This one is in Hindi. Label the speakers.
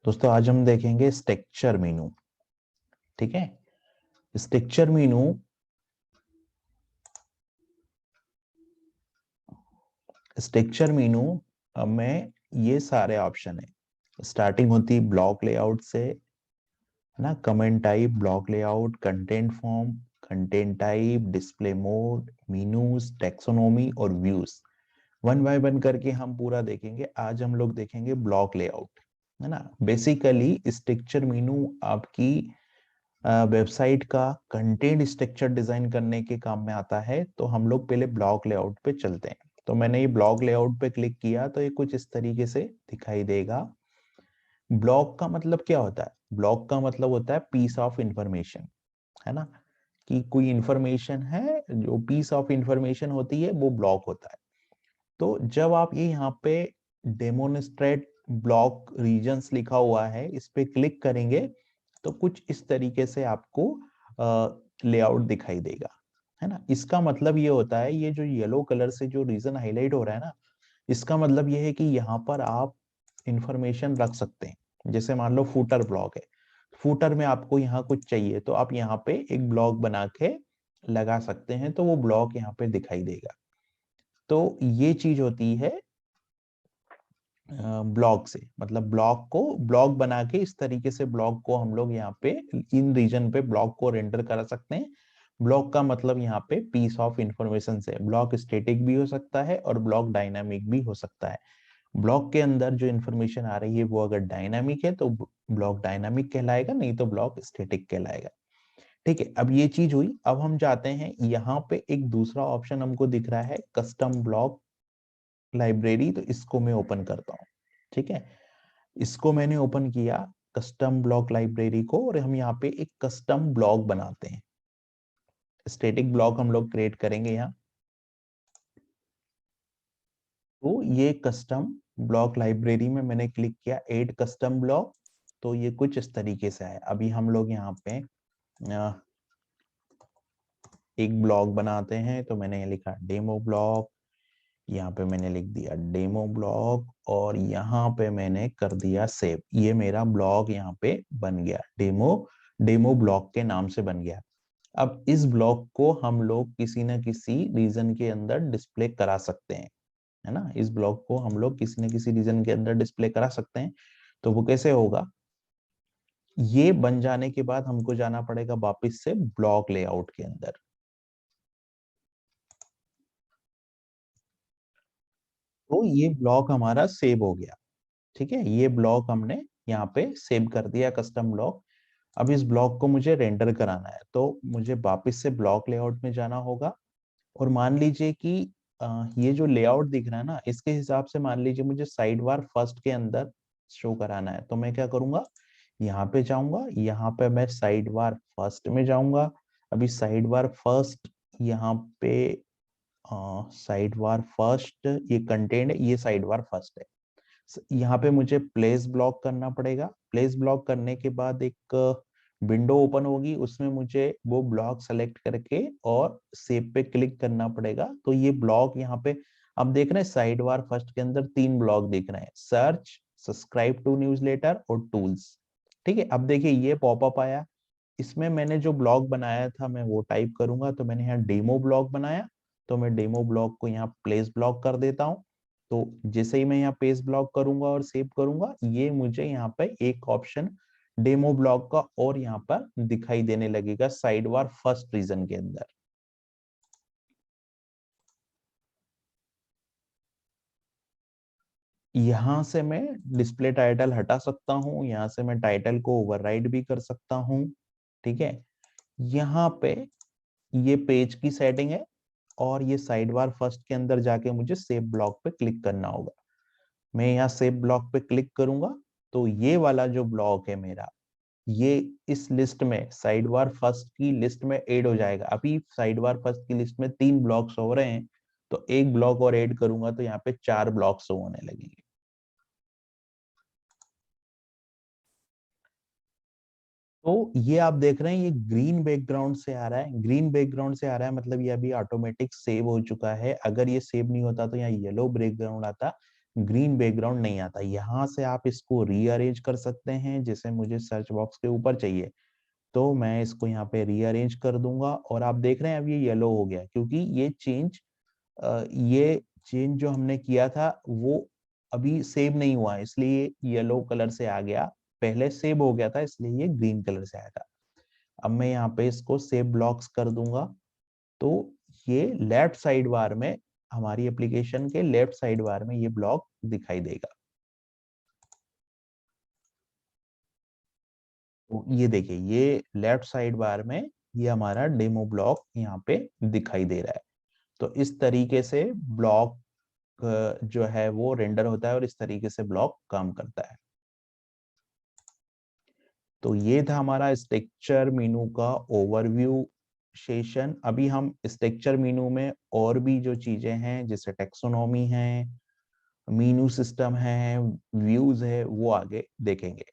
Speaker 1: दोस्तों आज हम देखेंगे स्ट्रक्चर मेनू। ठीक है, स्ट्रक्चर मेनू में ये सारे ऑप्शन है। स्टार्टिंग होती ब्लॉक लेआउट से, है ना। Comment type, block layout, content form, content type, display mode, menus, taxonomy और व्यूज। वन बाय वन करके हम पूरा देखेंगे। आज हम लोग देखेंगे ब्लॉक लेआउट, है ना। बेसिकली स्ट्रक्चर मेनू आपकी वेबसाइट का कंटेंट स्ट्रक्चर डिजाइन करने के काम में आता है। तो हम लोग पहले ब्लॉक लेआउट पे चलते हैं। तो मैंने ये ब्लॉक लेआउट पे क्लिक किया तो ये कुछ इस तरीके से दिखाई देगा। ब्लॉक का मतलब क्या होता है? ब्लॉक का मतलब होता है पीस ऑफ इंफॉर्मेशन, है ना। कि कोई इंफॉर्मेशन है, जो पीस ऑफ इंफॉर्मेशन होती है वो ब्लॉक होता है। तो जब आप ये यहाँ पे डेमोन्स्ट्रेट ब्लॉक रीजन्स लिखा हुआ है, इस पे क्लिक करेंगे तो कुछ इस तरीके से आपको लेआउट दिखाई देगा, है ना। इसका मतलब ये होता है, ये जो येलो कलर से जो रीजन हाईलाइट हो रहा है ना, इसका मतलब ये है कि यहाँ पर आप इंफॉर्मेशन रख सकते हैं। जैसे मान लो फूटर ब्लॉक है, फूटर में आपको यहाँ कुछ चाहिए तो आप यहाँ पे एक ब्लॉक बना के लगा सकते हैं, तो वो ब्लॉक यहाँ पे दिखाई देगा। तो ये चीज होती है ब्लॉक से, मतलब ब्लॉक को ब्लॉक बना के इस तरीके से ब्लॉक को हम लोग यहाँ पे इन रीजन पे ब्लॉक को रेंडर कर सकते हैं। ब्लॉक का मतलब यहाँ पे पीस ऑफ इंफॉर्मेशन से, ब्लॉक स्टैटिक भी हो सकता है और ब्लॉक डायनामिक भी हो सकता है। ब्लॉक के अंदर जो इंफॉर्मेशन आ रही है वो अगर डायनामिक है तो ब्लॉक डायनामिक कहलाएगा, नहीं तो ब्लॉक स्टैटिक कहलाएगा। ठीक है, अब ये चीज हुई। अब हम जाते हैं, यहाँ पे एक दूसरा ऑप्शन हमको दिख रहा है, कस्टम ब्लॉक लाइब्रेरी। तो इसको मैं ओपन करता हूँ। ठीक है, इसको मैंने ओपन किया, कस्टम ब्लॉक लाइब्रेरी को, और हम यहाँ पे एक कस्टम ब्लॉक बनाते हैं। स्टैटिक ब्लॉक हम लोग क्रिएट करेंगे यहाँ। तो ये कस्टम ब्लॉक लाइब्रेरी में मैंने क्लिक किया, ऐड कस्टम ब्लॉक। तो ये कुछ इस तरीके से है। अभी हम लोग यहाँ पे एक ब्लॉक बनाते हैं। तो मैंने ये लिखा डेमो ब्लॉक, यहाँ पे मैंने लिख दिया डेमो ब्लॉक, और यहाँ पे मैंने कर दिया सेव। ये मेरा ब्लॉक यहाँ पे बन गया, डेमो डेमो ब्लॉक के नाम से बन गया। अब इस ब्लॉक को हम लोग किसी ना किसी रीजन के अंदर डिस्प्ले करा सकते हैं, है ना। इस ब्लॉक को हम लोग किसी न किसी रीजन के अंदर डिस्प्ले करा सकते हैं। तो वो कैसे होगा? ये बन जाने के बाद हमको जाना पड़ेगा वापस से ब्लॉक लेआउट के अंदर। तो ये ब्लॉक हमारा सेव हो गया। ठीक है, ये ब्लॉक हमने यहाँ पे सेव कर दिया, कस्टम ब्लॉक। अब इस ब्लॉक को मुझे रेंडर कराना है, तो मुझे वापस से ब्लॉक लेआउट में जाना होगा। और मान लीजिए कि ये जो लेआउट दिख रहा है ना, इसके हिसाब से मान लीजिए मुझे साइड बार फर्स्ट के अंदर शो कराना है। तो मैं क्या करूंगा, यहाँ पे जाऊंगा, यहाँ पे मैं साइड बार फर्स्ट में जाऊंगा। अभी साइड बार फर्स्ट, यहाँ पे साइड बार फर्स्ट ये कंटेंट है, ये साइड बार फर्स्ट है। यहाँ पे मुझे प्लेस ब्लॉक करना पड़ेगा। प्लेस ब्लॉक करने के बाद एक विंडो ओपन होगी, उसमें मुझे वो ब्लॉक सेलेक्ट करके और सेव पे क्लिक करना पड़ेगा। तो ये ब्लॉक यहाँ पे अब देख रहे हैं, साइड बार फर्स्ट के अंदर तीन ब्लॉक दिख रहे हैं, सर्च, सब्सक्राइब टू न्यूज़लेटर और टूल्स। ठीक है, अब देखिए ये पॉपअप आया। इसमें मैंने जो ब्लॉग बनाया था मैं वो टाइप करूंगा। तो मैंने यहाँ डेमो ब्लॉग बनाया, तो मैं डेमो ब्लॉग को यहाँ प्लेस ब्लॉक कर देता हूँ। तो जैसे ही मैं यहाँ पेज ब्लॉक करूंगा और सेव करूंगा, ये मुझे यहाँ पे एक ऑप्शन डेमो ब्लॉक का और यहाँ पर दिखाई देने लगेगा साइड बार फर्स्ट रीजन के अंदर। यहाँ से मैं डिस्प्ले टाइटल हटा सकता हूँ, यहाँ से मैं टाइटल को ओवरराइड भी कर सकता हूँ। ठीक है, यहाँ पे ये पेज की सेटिंग है, और ये साइड बार फर्स्ट के अंदर जाके मुझे सेव ब्लॉक पे क्लिक करना होगा। मैं यहाँ सेव ब्लॉक पे क्लिक करूंगा, तो ये वाला जो ब्लॉक है मेरा, ये इस लिस्ट में साइड बार फर्स्ट की लिस्ट में ऐड हो जाएगा। अभी साइड बार फर्स्ट की लिस्ट में तीन ब्लॉक्स हो रहे हैं, तो एक ब्लॉक और ऐड करूंगा तो यहाँ पे चार ब्लॉक्स होने लगेंगे। तो ये आप देख रहे हैं, ये ग्रीन बैकग्राउंड से आ रहा है। ग्रीन बैकग्राउंड से आ रहा है मतलब ये अभी ऑटोमेटिक सेव हो चुका है। अगर ये सेव नहीं होता तो यहाँ येलो बैकग्राउंड आता, ग्रीन बैकग्राउंड नहीं आता। यहाँ से आप इसको रीअरेंज कर सकते हैं, जैसे मुझे सर्च बॉक्स के ऊपर चाहिए तो मैं इसको यहाँ पे रीअरेंज कर दूंगा और आप देख रहे हैं अब ये येलो हो गया, क्योंकि ये चेंज जो हमने किया था वो अभी सेव नहीं हुआ है, इसलिए येलो कलर से आ गया। पहले सेव हो गया था इसलिए ये ग्रीन कलर से आया था। अब मैं यहाँ पे इसको सेव ब्लॉक्स कर दूंगा तो ये लेफ्ट साइड बार में, हमारी एप्लीकेशन के लेफ्ट साइड बार में ये ब्लॉक दिखाई देगा। तो ये देखिए, ये लेफ्ट साइड बार में ये हमारा डेमो ब्लॉक यहाँ पे दिखाई दे रहा है। तो इस तरीके से ब्लॉक जो है वो रेंडर होता है और इस तरीके से ब्लॉक काम करता है। तो ये था हमारा स्ट्रक्चर मेनू का ओवरव्यू सेशन। अभी हम स्ट्रक्चर मेनू में और भी जो चीजें हैं जैसे टेक्सोनॉमी है, मेनू सिस्टम है, व्यूज है, वो आगे देखेंगे।